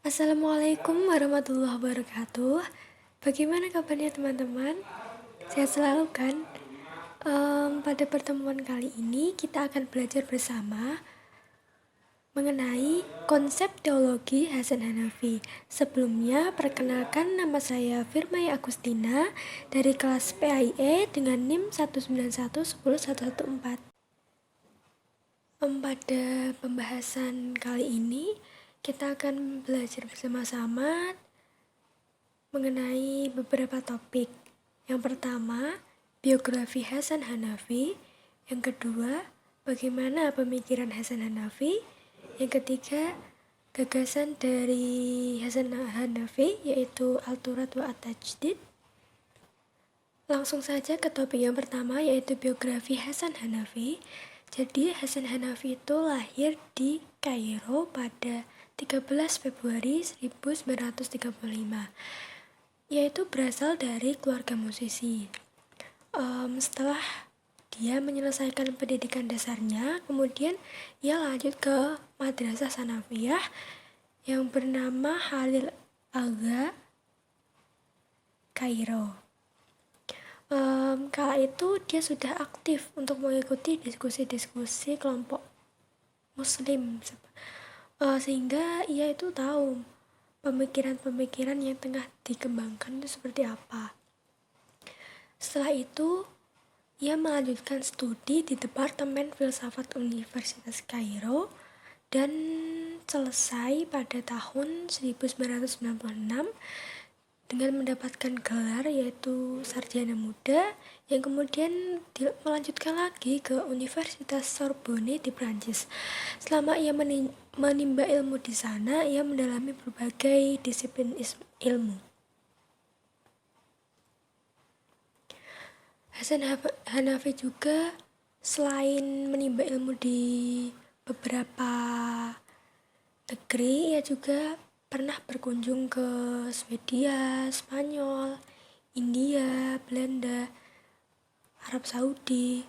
Assalamualaikum warahmatullahi wabarakatuh. Bagaimana kabarnya teman-teman? Sehat selalu kan? Pada pertemuan kali ini kita akan belajar bersama mengenai konsep teologi Hasan Hanafi. Sebelumnya, perkenalkan, nama saya Firmaya Agustina dari kelas PAIE dengan NIM 1911014. Pada pembahasan kali ini kita akan belajar bersama-sama mengenai beberapa topik. Yang pertama, biografi Hasan Hanafi. Yang kedua, bagaimana pemikiran Hasan Hanafi. Yang ketiga, gagasan dari Hasan Hanafi, yaitu Al-Turad wa At-Tajdid. Langsung saja ke topik yang pertama, yaitu biografi Hasan Hanafi. Jadi Hasan Hanafi itu lahir di Kairo pada 13 Februari 1935, yaitu berasal dari keluarga musisi. Setelah dia menyelesaikan pendidikan dasarnya, kemudian ia lanjut ke Madrasah Sanawiyah yang bernama Khalil Agha, Kairo. Kala itu dia sudah aktif untuk mengikuti diskusi-diskusi kelompok muslim, sehingga ia itu tahu pemikiran-pemikiran yang tengah dikembangkan itu seperti apa. Setelah itu ia melanjutkan studi di Departemen Filsafat Universitas Kairo dan selesai pada tahun 1996 dengan mendapatkan gelar yaitu sarjana muda, yang kemudian melanjutkan lagi ke Universitas Sorbonne di Prancis. Selama ia menimba ilmu di sana, ia mendalami berbagai disiplin ilmu. Hasan Hanafi juga selain menimba ilmu di beberapa negeri, ia juga pernah berkunjung ke Swedia, Spanyol, India, Belanda, Arab Saudi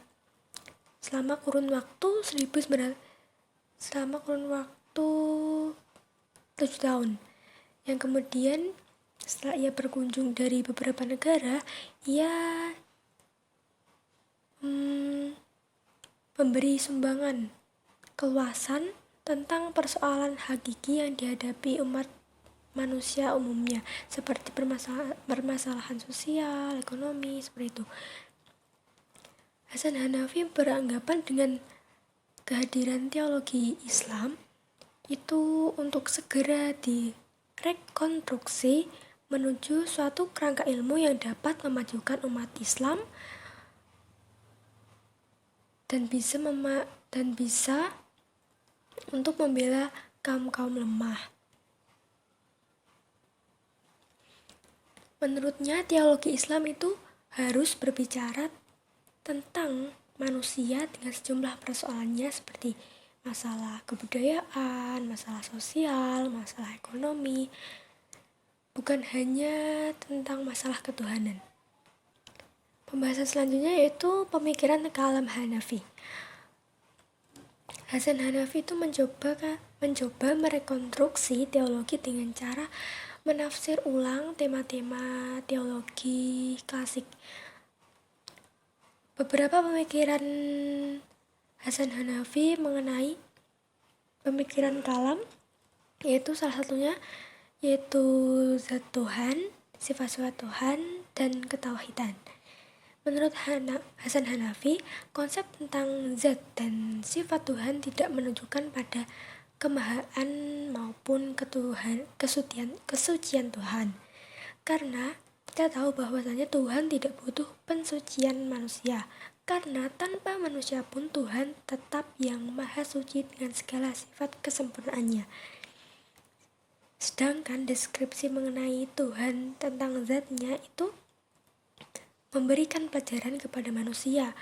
selama kurun waktu 7 tahun. Yang kemudian setelah ia berkunjung dari beberapa negara, ia memberi sumbangan keluasan tentang persoalan hakiki yang dihadapi umat manusia umumnya, seperti permasalahan sosial, ekonomi, seperti itu. Hasan Hanafi beranggapan dengan kehadiran teologi Islam itu untuk segera direkonstruksi menuju suatu kerangka ilmu yang dapat memajukan umat Islam dan bisa untuk membela kaum lemah. Menurutnya, teologi Islam itu harus berbicara tentang manusia dengan sejumlah persoalannya seperti masalah kebudayaan, masalah sosial, masalah ekonomi, bukan hanya tentang masalah ketuhanan. Pembahasan selanjutnya yaitu pemikiran kalam Hanafi. Hasan Hanafi itu mencoba merekonstruksi teologi dengan cara menafsir ulang tema-tema teologi klasik. Beberapa pemikiran Hasan Hanafi mengenai pemikiran kalam, yaitu salah satunya yaitu zat Tuhan, sifat-sifat Tuhan, dan ketauhidan. Menurut Hasan Hanafi, konsep tentang zat dan sifat Tuhan tidak menunjukkan pada kemahaan maupun kesucian Tuhan. Karena kita tahu bahwasanya Tuhan tidak butuh pensucian manusia, karena tanpa manusia pun Tuhan tetap yang maha suci dengan segala sifat kesempurnaannya. Sedangkan deskripsi mengenai Tuhan tentang zatnya itu memberikan pelajaran kepada manusia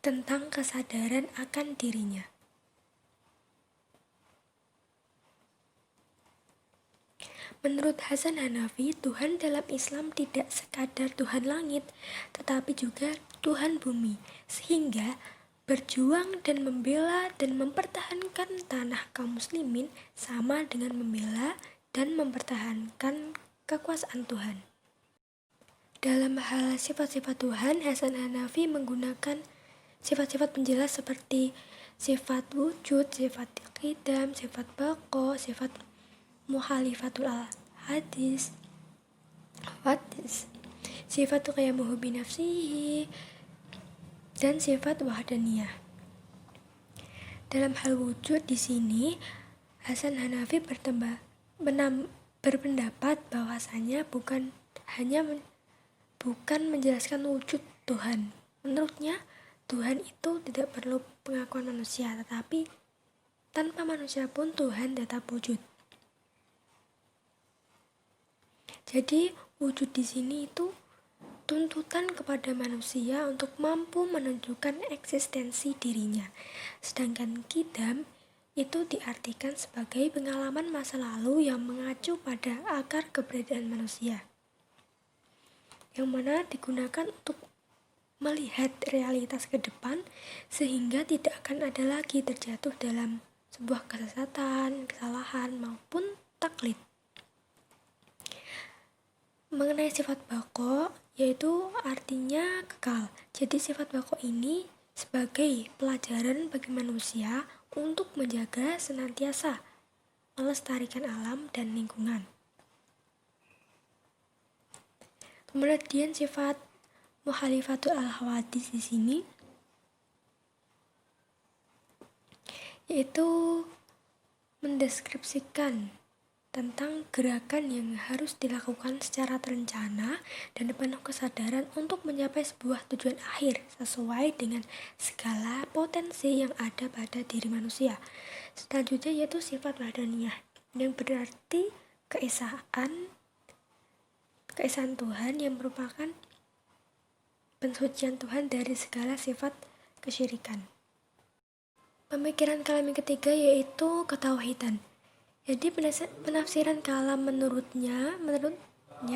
tentang kesadaran akan dirinya. Menurut Hasan Hanafi, Tuhan dalam Islam tidak sekadar Tuhan langit, tetapi juga Tuhan bumi, sehingga berjuang dan membela dan mempertahankan tanah kaum muslimin sama dengan membela dan mempertahankan kekuasaan Tuhan. Dalam hal sifat-sifat Tuhan, Hasan Hanafi menggunakan sifat-sifat penjelas seperti sifat wujud, sifat qidam, sifat baqo, sifat muhalifatul hadis, sifat qiyamuhu binafsihi, dan sifat wahdaniyah. Dalam hal wujud di sini, Hasan Hanafi berpendapat bahwasanya bukan menjelaskan wujud Tuhan. Menurutnya, Tuhan itu tidak perlu pengakuan manusia, tetapi tanpa manusia pun Tuhan tetap wujud. Jadi, wujud di sini itu tuntutan kepada manusia untuk mampu menunjukkan eksistensi dirinya. Sedangkan qidam itu diartikan sebagai pengalaman masa lalu yang mengacu pada akar keberadaan manusia, yang mana digunakan untuk melihat realitas ke depan sehingga tidak akan ada lagi terjatuh dalam sebuah kesesatan, kesalahan, maupun taklid. Mengenai sifat baqo, yaitu artinya kekal. Jadi sifat baqo ini sebagai pelajaran bagi manusia untuk menjaga senantiasa melestarikan alam dan lingkungan. Kemudian sifat muhalifatul al-hawadis di sini yaitu mendeskripsikan tentang gerakan yang harus dilakukan secara terencana dan penuh kesadaran untuk mencapai sebuah tujuan akhir sesuai dengan segala potensi yang ada pada diri manusia. Selanjutnya yaitu sifat wahdaniyah, yang berarti keesaan Tuhan, yang merupakan pensucian Tuhan dari segala sifat kesyirikan. Pemikiran kalam yang ketiga yaitu ketauhidan. Jadi penafsiran kalam menurutnya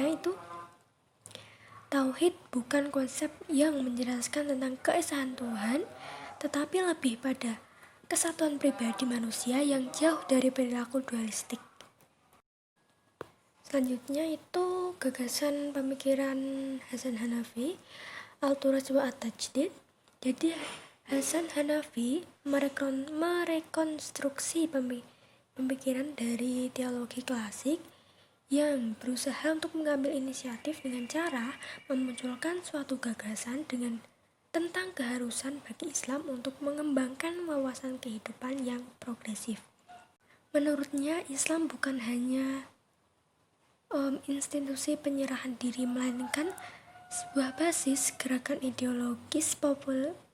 itu tauhid bukan konsep yang menjelaskan tentang keesaan Tuhan, tetapi lebih pada kesatuan pribadi manusia yang jauh dari perilaku dualistik. Selanjutnya itu gagasan pemikiran Hasan Hanafi, Al-Turas wa At-Tajdid. Jadi Hasan Hanafi merekonstruksi pemikiran dari teologi klasik yang berusaha untuk mengambil inisiatif dengan cara memunculkan suatu gagasan tentang keharusan bagi Islam untuk mengembangkan wawasan kehidupan yang progresif. Menurutnya, Islam bukan hanya institusi penyerahan diri, melainkan sebuah basis gerakan ideologis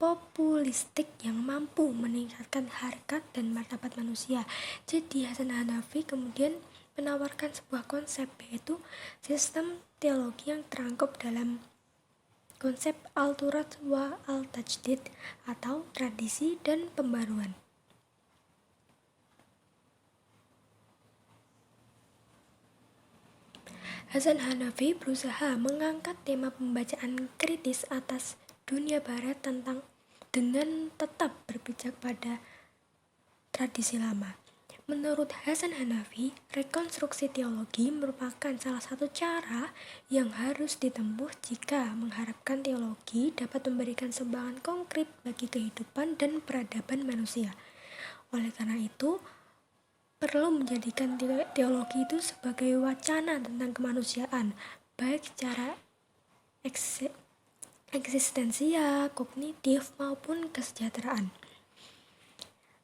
populistik yang mampu meningkatkan harkat dan martabat manusia. Jadi Hasan Hanafi kemudian menawarkan sebuah konsep, yaitu sistem teologi yang terangkup dalam konsep Al-Turas wa Al-Tajdid atau tradisi dan pembaruan. Hasan Hanafi berusaha mengangkat tema pembacaan kritis atas dunia barat dengan tetap berpijak pada tradisi lama. Menurut Hasan Hanafi, rekonstruksi teologi merupakan salah satu cara yang harus ditempuh jika mengharapkan teologi dapat memberikan sumbangan konkret bagi kehidupan dan peradaban manusia. Oleh karena itu, perlu menjadikan teologi itu sebagai wacana tentang kemanusiaan, baik secara eksistensial, kognitif, maupun kesejahteraan.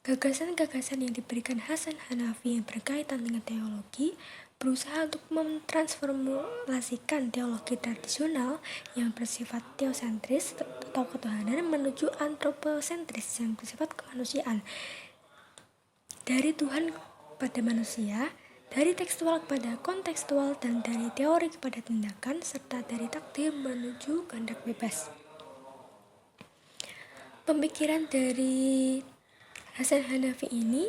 Gagasan-gagasan yang diberikan Hasan Hanafi yang berkaitan dengan teologi berusaha untuk mentransformasikan teologi tradisional yang bersifat teosentris atau ketuhanan menuju antroposentris yang bersifat kemanusiaan. Dari Tuhan pada manusia, dari tekstual kepada kontekstual, dan dari teori kepada tindakan, serta dari takdir menuju kehendak bebas. Pemikiran dari Hasan Hanafi ini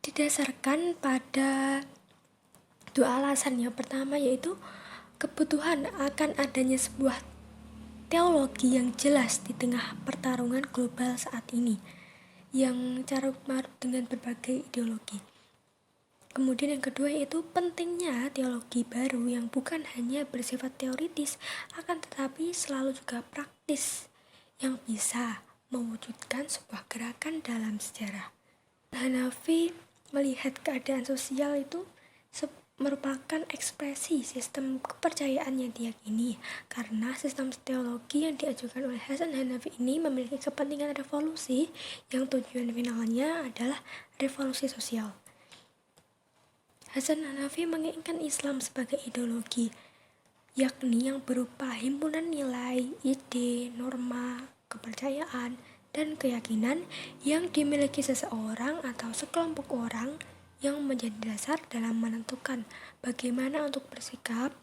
didasarkan pada dua alasan. Yang pertama yaitu kebutuhan akan adanya sebuah teologi yang jelas di tengah pertarungan global saat ini yang carut marut dengan berbagai ideologi. Kemudian yang kedua yaitu pentingnya teologi baru yang bukan hanya bersifat teoritis, akan tetapi selalu juga praktis, yang bisa mewujudkan sebuah gerakan dalam sejarah. Hanafi melihat keadaan sosial itu merupakan ekspresi sistem kepercayaan yang diyakini, karena sistem teologi yang diajukan oleh Hasan Hanafi ini memiliki kepentingan revolusi yang tujuan finalnya adalah revolusi sosial. Hasan Hanafi menginginkan Islam sebagai ideologi, yakni yang berupa himpunan nilai, ide, norma, kepercayaan, dan keyakinan yang dimiliki seseorang atau sekelompok orang yang menjadi dasar dalam menentukan bagaimana untuk bersikap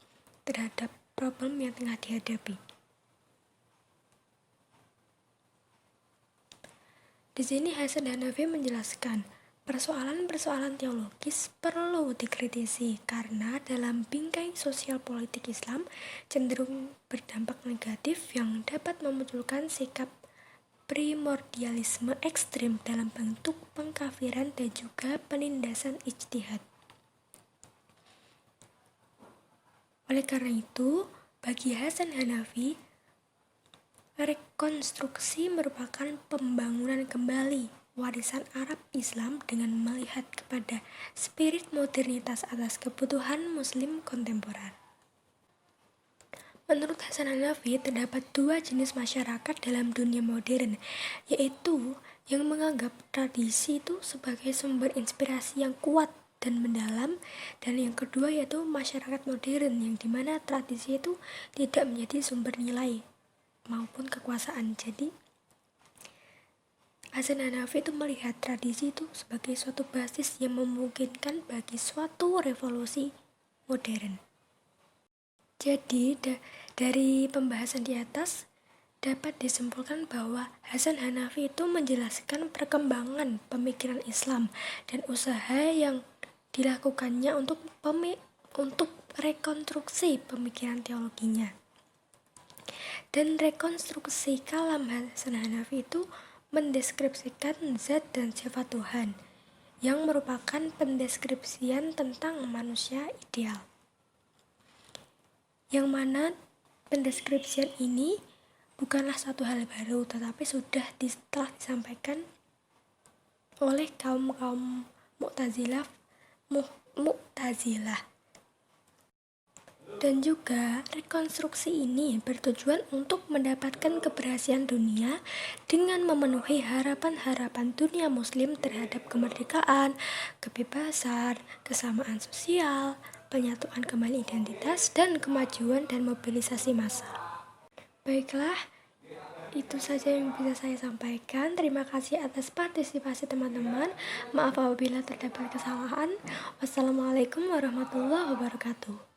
terhadap problem yang tengah dihadapi. Di sini Hasan Hanafi menjelaskan persoalan-persoalan teologis perlu dikritisi karena dalam bingkai sosial politik Islam cenderung berdampak negatif yang dapat memunculkan sikap primordialisme ekstrim dalam bentuk pengkafiran dan juga penindasan ijtihad. Oleh karena itu, bagi Hasan Hanafi, rekonstruksi merupakan pembangunan kembali warisan Arab Islam dengan melihat kepada spirit modernitas atas kebutuhan Muslim kontemporer. Menurut Hasan Hanafi, terdapat dua jenis masyarakat dalam dunia modern, yaitu yang menganggap tradisi itu sebagai sumber inspirasi yang kuat dan mendalam, dan yang kedua yaitu masyarakat modern yang dimana tradisi itu tidak menjadi sumber nilai maupun kekuasaan. Jadi Hasan Hanafi itu melihat tradisi itu sebagai suatu basis yang memungkinkan bagi suatu revolusi modern. Jadi dari pembahasan di atas dapat disimpulkan bahwa Hasan Hanafi itu menjelaskan perkembangan pemikiran Islam dan usaha yang dilakukannya untuk rekonstruksi pemikiran teologinya. Dan rekonstruksi kalam Hasan Hanafi itu mendeskripsikan zat dan sifat Tuhan, yang merupakan pendeskripsian tentang manusia ideal. Yang mana pendeskripsian ini bukanlah satu hal baru, tetapi telah disampaikan oleh kaum Mu'tazilah. Dan juga rekonstruksi ini bertujuan untuk mendapatkan keberhasilan dunia dengan memenuhi harapan-harapan dunia muslim terhadap kemerdekaan, kebebasan, kesamaan sosial, penyatuan kembali identitas, dan kemajuan dan mobilisasi massa. Baiklah, itu saja yang bisa saya sampaikan. Terima kasih atas partisipasi teman-teman. Maaf apabila terdapat kesalahan. Wassalamualaikum warahmatullahi wabarakatuh.